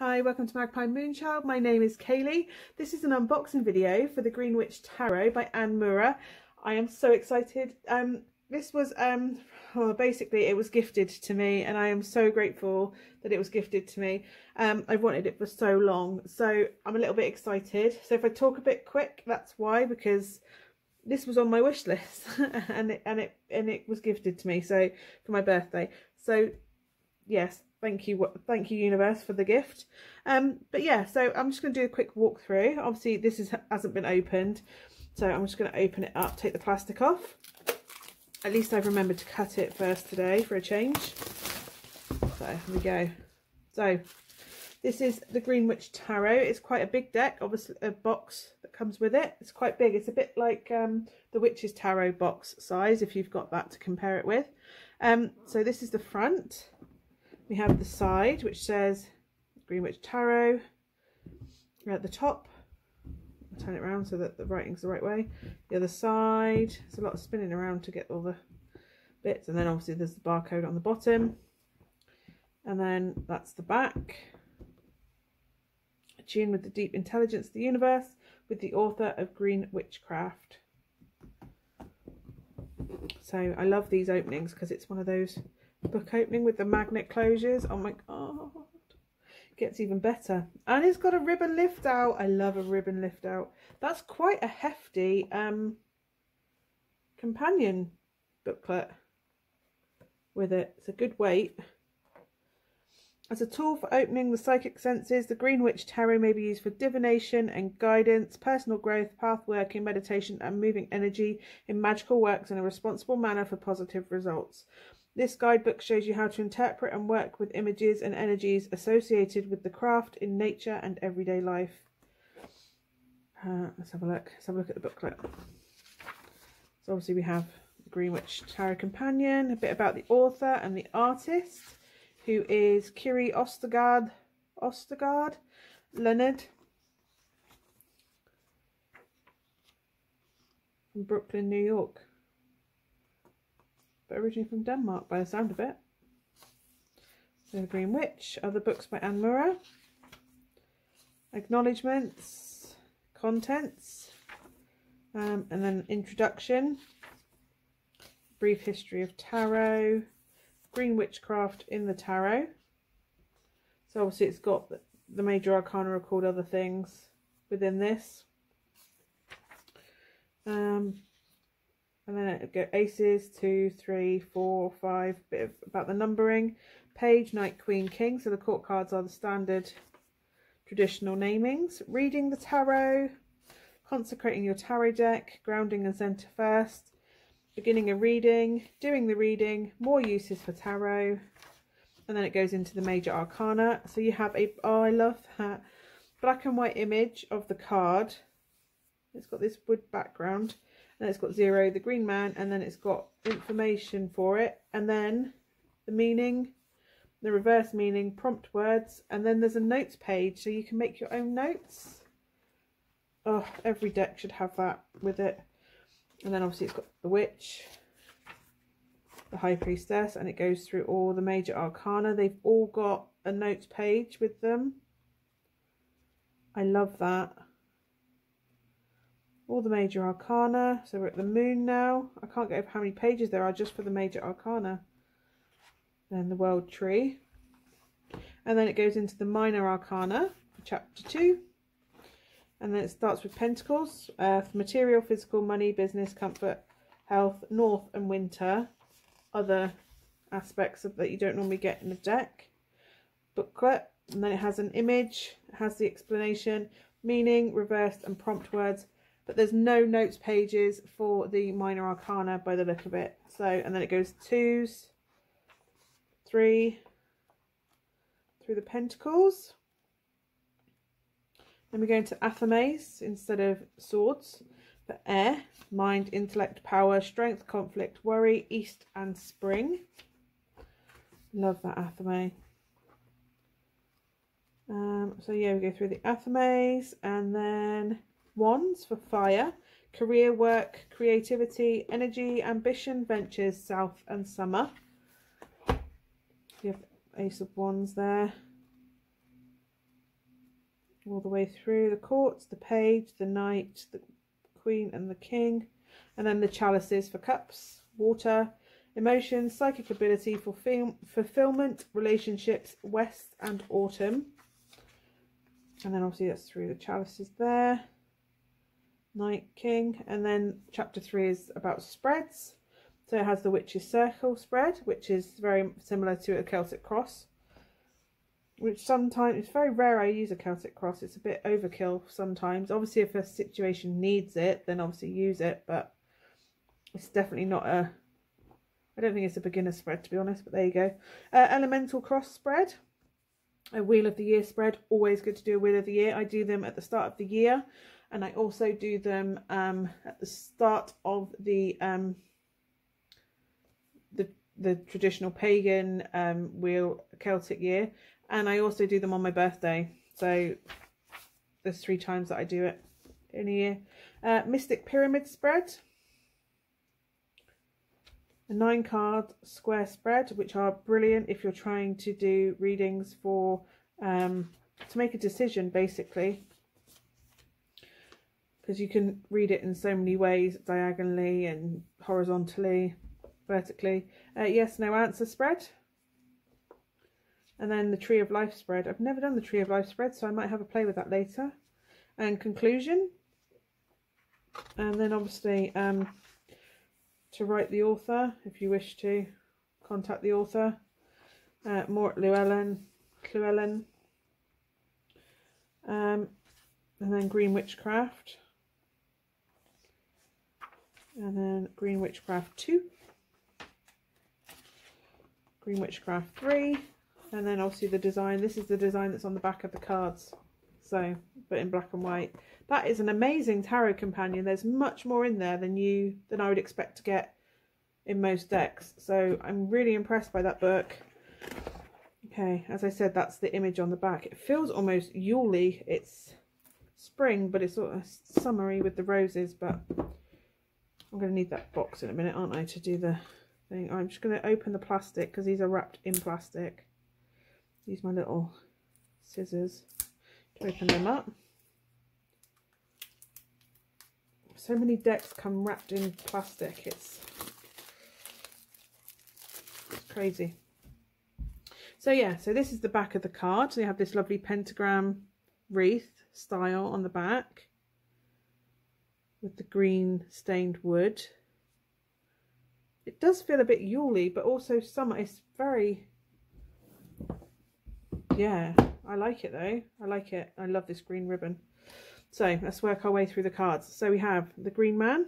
Hi, welcome to Magpie Moonchild. My name is Kayleigh. This is an unboxing video for the Green Witch Tarot by Moura. I am so excited. This was well, basically it was gifted to me, and I am so grateful that it was gifted to me. I've wanted it for so long, so I'm a little bit excited. So if I talk a bit quick, that's why, because this was on my wish list and it was gifted to me so for my birthday. So yes, thank you universe for the gift. But yeah, so I'm just going to do a quick walkthrough. Obviously this hasn't been opened, so I'm just going to open it up, take the plastic off. At least I've remembered to cut it first today for a change. So here we go. So this is the Green Witch Tarot. It's quite a big deck, obviously a box that comes with it. It's quite big. It's a bit like the Witch's Tarot box size, if you've got that to compare it with. So this is the front. We have the side, which says Green Witch Tarot. At the top, I'll turn it around so that the writing's the right way. The other side, there's a lot of spinning around to get all the bits. And then obviously there's the barcode on the bottom. And then that's the back. Attune with the deep intelligence of the universe, with the author of Green Witchcraft. So I love these openings because it's one of those book opening with the magnet closures. Oh my god, gets even better. And it's got a ribbon lift out. I love a ribbon lift out. That's quite a hefty companion booklet with it. It's a good weight. As a tool for opening the psychic senses, the Green Witch Tarot may be used for divination and guidance, personal growth, path working, meditation and moving energy in magical works in a responsible manner for positive results. This guidebook shows you how to interpret and work with images and energies associated with the craft in nature and everyday life. Let's have a look. Let's have a look at the booklet. So obviously we have the Green Witch Tarot Companion, a bit about the author and the artist, who is Kiri Ostergaard Leonard from Brooklyn, New York, but originally from Denmark by the sound of it. So the Green Witch, other books by Moura, acknowledgements, contents, and then introduction, brief history of tarot, Green Witchcraft in the tarot. So obviously it's got the major arcana are called other things within this. And then it go aces, 2, 3, 4, 5, bit about the numbering. Page, Knight, Queen, King. So the court cards are the standard traditional namings. Reading the tarot, consecrating your tarot deck, grounding and center first, beginning a reading, doing the reading, more uses for tarot, and then it goes into the major arcana. So you have a, oh I love that, black and white image of the card. It's got this wood background, and it's got 0, the green man, and then it's got information for it, and then the meaning, the reverse meaning, prompt words, and then there's a notes page so you can make your own notes. Oh, every deck should have that with it. And then obviously it's got the witch, the high priestess, and it goes through all the major arcana. They've all got a notes page with them. I love that. All the major arcana. So we're at the moon now. I can't get over how many pages there are just for the major arcana. Then the world tree. And then it goes into the minor arcana for chapter 2. And then it starts with Pentacles, for material, physical, money, business, comfort, health, north and winter. Other aspects of that you don't normally get in a deck. Booklet, and then it has an image, it has the explanation, meaning, reversed and prompt words. But there's no notes pages for the minor arcana by the look of it. So, and then it goes 2s, 3, through the Pentacles. Then we go into Athames instead of swords. For air, mind, intellect, power, strength, conflict, worry, east and spring. Love that Athame. So yeah, we go through the Athames, and then wands for fire, career, work, creativity, energy, ambition, ventures, south and summer. You have Ace of Wands there. all the way through. The courts, the page, the knight, the queen and the king. And then the chalices for cups, water, emotions, psychic ability, fulfillment, relationships, west and autumn. And then obviously that's through the chalices there. Knight, king. And then chapter 3 is about spreads. So it has the Witch's Circle spread, which is very similar to a Celtic cross. Which sometimes, it's very rare I use a Celtic cross. It's a bit overkill sometimes. Obviously if a situation needs it, then obviously use it. But it's definitely not a, I don't think it's a beginner spread, to be honest. But there you go. Elemental cross spread. A Wheel of the Year spread. Always good to do a Wheel of the Year. I do them at the start of the year. And I also do them at the start of the traditional pagan wheel Celtic year, and I also do them on my birthday. So there's 3 times that I do it in a year. Mystic Pyramid spread, a 9-card square spread, which are brilliant if you're trying to do readings for to make a decision, basically, because you can read it in so many ways, diagonally and horizontally, vertically. Yes, no answer spread. And then the Tree of Life spread. I've never done the Tree of Life spread, so I might have a play with that later. And conclusion. And then obviously to write the author, if you wish to contact the author. More Llewellyn. And then Green Witchcraft. And then Green Witchcraft 2. Green Witchcraft 3, and then obviously the design. This is the design that's on the back of the cards, so but in black and white. That is an amazing tarot companion. There's much more in there than I would expect to get in most decks, so I'm really impressed by that book. Okay, as I said, that's the image on the back. It feels almost Yule-y. It's spring, but it's sort of summery with the roses. But I'm going to need that box in a minute, aren't I, to do the thing. I'm just going to open the plastic because these are wrapped in plastic. Use my little scissors to open them up. So many decks come wrapped in plastic. It's crazy. So yeah, so this is the back of the card. So you have this lovely pentagram wreath style on the back with the green stained wood. It does feel a bit Yule-y, but also summer. It's very, yeah, I like it though. I like it. I love this green ribbon. So let's work our way through the cards. So we have the Green Man,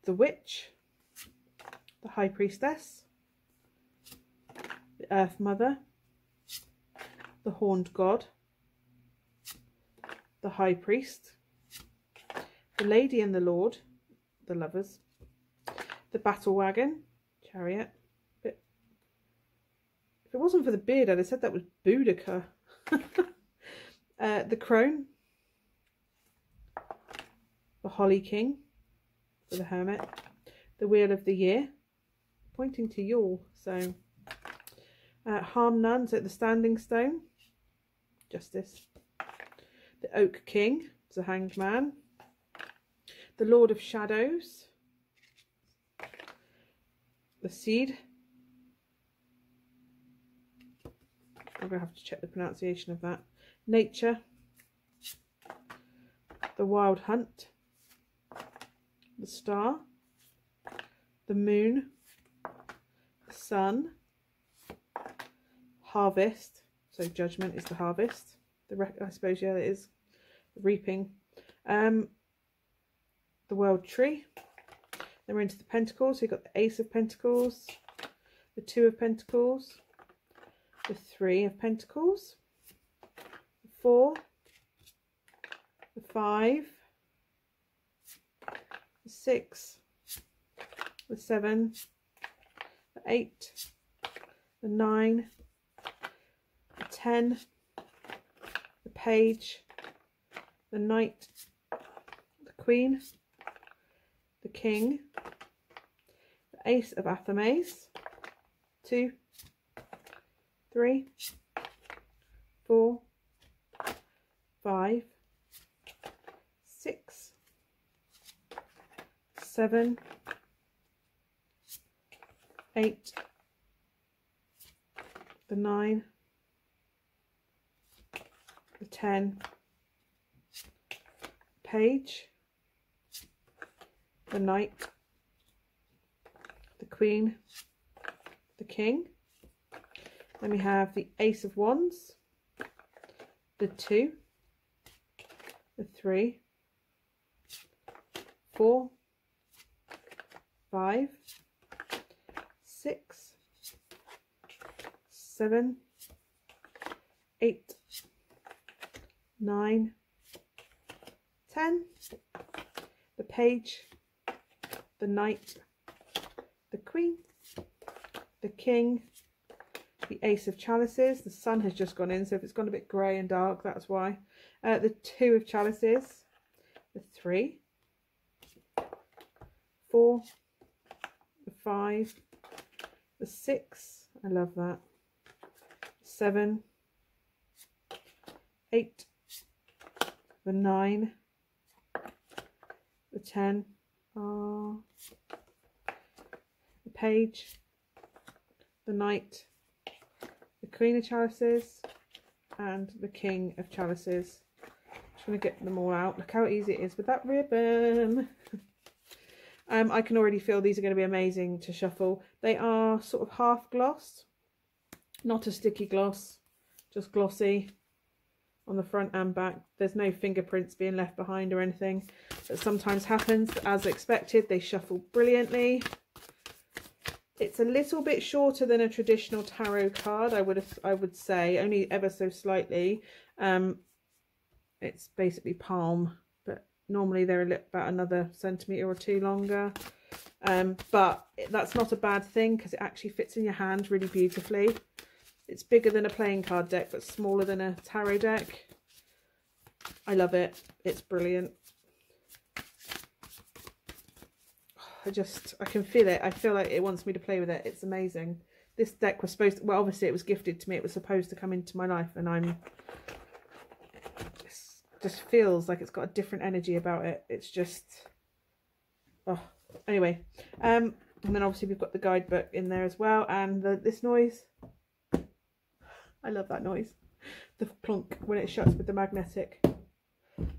the Witch, the High Priestess, the Earth Mother, the Horned God, the High Priest, the Lady and the Lord, the Lovers, the Battle Wagon, Chariot. If it wasn't for the beard, I'd have said that was Boudica. The Crone, the Holly King, for the Hermit, the Wheel of the Year, pointing to Yule, so Harm None, so the Standing Stone, Justice, the Oak King, the Hanged Man, the Lord of Shadows, the Seed. I'm going to have to check the pronunciation of that. Nature, the Wild Hunt, the Star, the Moon, the Sun, Harvest, so Judgment is the harvest. I suppose, yeah, it is the reaping. The World Tree. Then we're into the Pentacles. So you've got the Ace of Pentacles, the Two of Pentacles, the Three of Pentacles, the 4, the 5, the 6, the 7, the 8, the 9, the 10, the Page, the Knight, the Queen, the King, the Ace of Athames, 2, 3, 4, 5, 6, 7, 8, the 9, the 10, page, the knight, the queen, the king. Then we have the ace of wands, the 2, the 3, 4, 5, 6, 7, 8, 9, 10, the page, the knight, the queen, the king, the ace of chalices. The sun has just gone in, so if it's gone a bit grey and dark, that's why. The 2 of chalices, the 3, 4, the 5, the 6, I love that, 7, 8, the 9, the 10, the page, the knight, the queen of chalices, and the king of chalices. Just want to get them all out. Look how easy it is with that ribbon. I can already feel these are going to be amazing to shuffle. They are sort of half gloss, not a sticky gloss, just glossy on the front and back. There's no fingerprints being left behind or anything. That sometimes happens. As expected, they shuffle brilliantly. It's a little bit shorter than a traditional tarot card, I would say, only ever so slightly. It's basically palm, but normally they're about another centimetre or 2 longer. But that's not a bad thing because it actually fits in your hand really beautifully. It's bigger than a playing card deck, but smaller than a tarot deck. I love it. It's brilliant. I can feel it. I feel like it wants me to play with it. It's amazing. This deck was supposed to, well, obviously it was gifted to me. It was supposed to come into my life, and it just feels like it's got a different energy about it. It's just, oh, anyway. And then obviously we've got the guidebook in there as well, and this noise. I love that noise. The plonk when it shuts with the magnetic.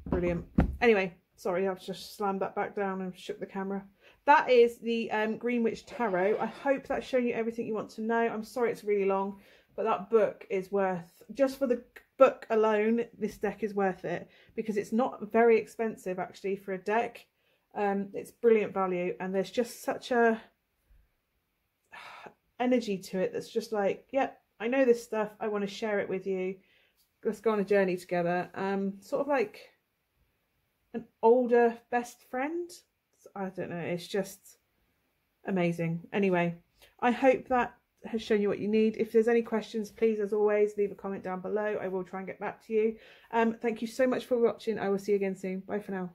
Brilliant. Anyway, sorry, I've just slammed that back down and shook the camera. That is the Green Witch Tarot. I hope that's shown you everything you want to know. I'm sorry it's really long, but that book is worth, just for the book alone, this deck is worth it, because it's not very expensive actually for a deck. It's brilliant value, and there's just such a energy to it that's just like, yep, I know this stuff, I want to share it with you. Let's go on a journey together. Sort of like an older best friend. I don't know, it's just amazing. Anyway, I hope that has shown you what you need. If there's any questions, please, as always, leave a comment down below. I will try and get back to you. Thank you so much for watching. I will see you again soon. Bye for now.